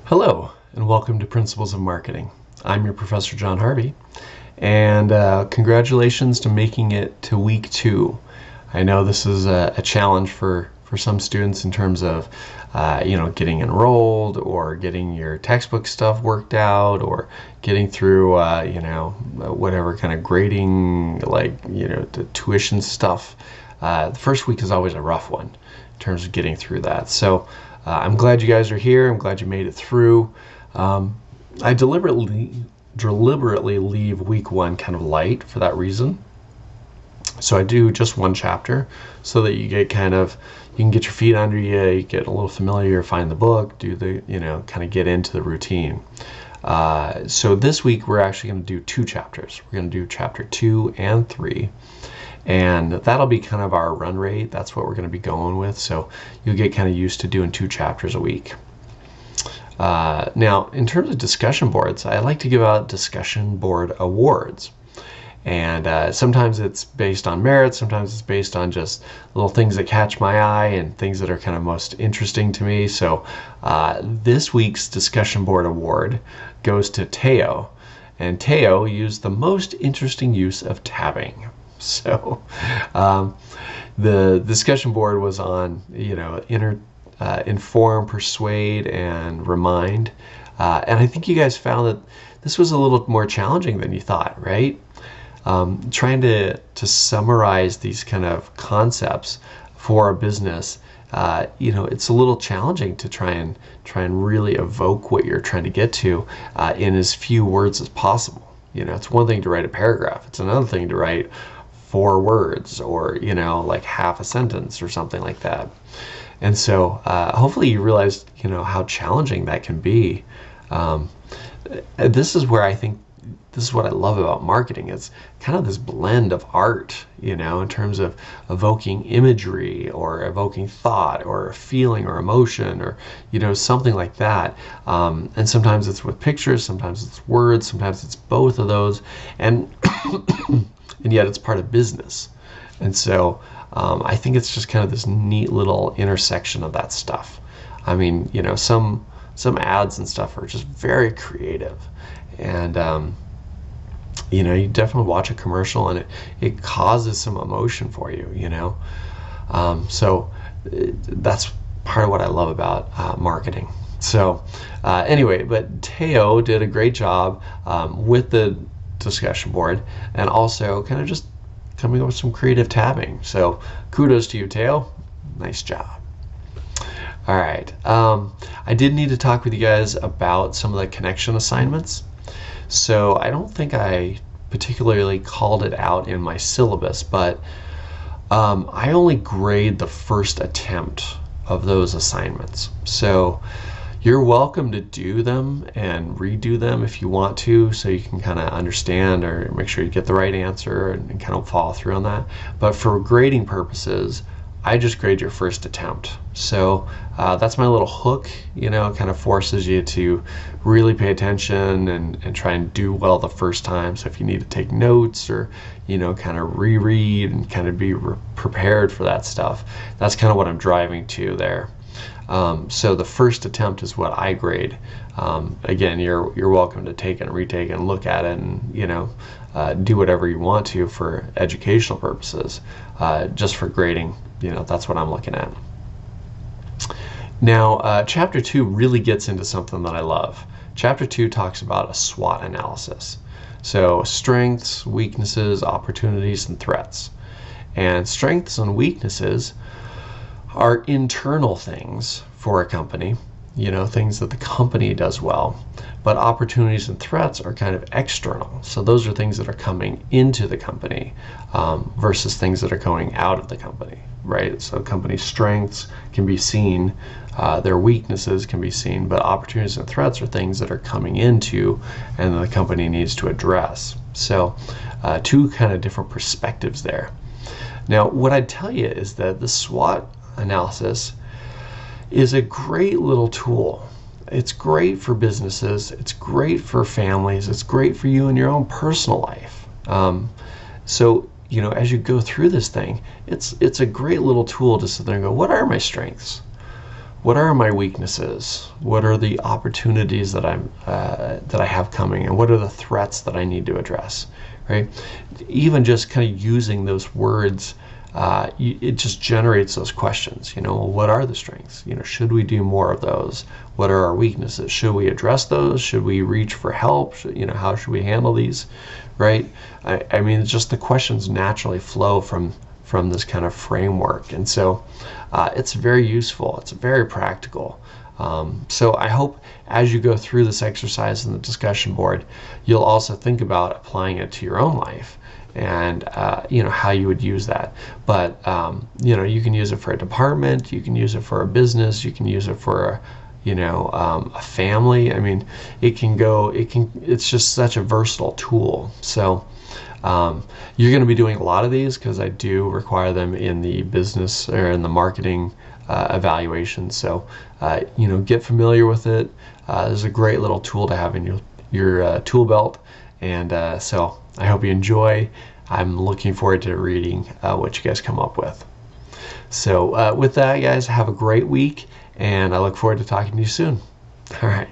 Hello, and welcome to Principles of Marketing. I'm your Professor John Harvey, and congratulations to making it to week 2. I know this is a challenge for some students in terms of getting enrolled or getting your textbook stuff worked out or getting through whatever kind of grading, the tuition stuff. The first week is always a rough one in terms of getting through that. So I'm glad you guys are here. I'm glad you made it through. I deliberately leave week 1 kind of light for that reason. So I do just one chapter so that you can get your feet under you get a little familiar, find the book, do the, kind of get into the routine. So this week we're actually going to do 2 chapters. We're going to do chapter 2 and 3. And that'll be kind of our run rate. That's what we're going to be going with. So you'll get kind of used to doing 2 chapters a week. Now, in terms of discussion boards, I like to give out discussion board awards. And sometimes it's based on merit. Sometimes it's based on just little things that catch my eye and things that are kind of most interesting to me. So this week's discussion board award goes to Teo. And Teo used the most interesting use of tabbing. So the discussion board was on, inform, persuade, and remind. And I think you guys found that this was a little more challenging than you thought, right? Trying to summarize these kind of concepts for a business, it's a little challenging to try and really evoke what you're trying to get to in as few words as possible. It's one thing to write a paragraph. It's another thing to write 4 words or, like half a sentence or something like that. And so hopefully you realized, how challenging that can be. This is what I love about marketing. It's kind of this blend of art, in terms of evoking imagery or evoking thought or a feeling or emotion or, something like that. And sometimes it's with pictures, sometimes it's words, sometimes it's both of those. And and yet it's part of business. And so I think it's just kind of this neat little intersection of that stuff. I mean, some ads and stuff are just very creative. And, you definitely watch a commercial and it causes some emotion for you, So that's part of what I love about marketing. So anyway, but Teo did a great job with the discussion board and also kind of just coming up with some creative tabbing. So kudos to you, Teo. Nice job. All right. I did need to talk with you guys about some of the connection assignments. So I don't think I particularly called it out in my syllabus, but I only grade the first attempt of those assignments. So you're welcome to do them and redo them if you want to, so you can kind of understand or make sure you get the right answer and kind of follow through on that. But for grading purposes, I just grade your first attempt. So that's my little hook, kind of forces you to really pay attention and try and do well the first time. So if you need to take notes or, kind of reread and kind of be prepared for that stuff, that's kind of what I'm driving to there. So the first attempt is what I grade. Again, you're welcome to take it and retake it and look at it and, do whatever you want to for educational purposes. Just for grading, that's what I'm looking at. Now, chapter 2 really gets into something that I love. Chapter 2 talks about a SWOT analysis. So strengths, weaknesses, opportunities, and threats. And strengths and weaknesses are internal things for a company, things that the company does well. But opportunities and threats are kind of external. So those are things that are coming into the company versus things that are going out of the company, right? So company strengths can be seen, their weaknesses can be seen, but opportunities and threats are things that are coming into and the company needs to address. So 2 kind of different perspectives there. Now, what I'd tell you is that the SWOT analysis is a great little tool. It's great for businesses, it's great for families, it's great for you in your own personal life. So as you go through this thing, it's a great little tool to sit there and go, what are my strengths? what are my weaknesses? What are the opportunities that I have coming, and what are the threats that I need to address? Right? Even just kind of using those words, it just generates those questions. What are the strengths? Should we do more of those? What are our weaknesses? Should we address those? Should we reach for help? How should we handle these? Right? I mean, it's just the questions naturally flow from this kind of framework, and so it's very useful. It's very practical. So I hope as you go through this exercise in the discussion board, you'll also think about applying it to your own life, and how you would use that. But you can use it for a department, you can use it for a business, you can use it for a family. I mean, it's just such a versatile tool. So you're going to be doing a lot of these, because I do require them in the business or in the marketing evaluation. So get familiar with it. This is a great little tool to have in your tool belt, and so I hope you enjoy. I'm looking forward to reading what you guys come up with. So with that, guys, have a great week, and I look forward to talking to you soon. All right.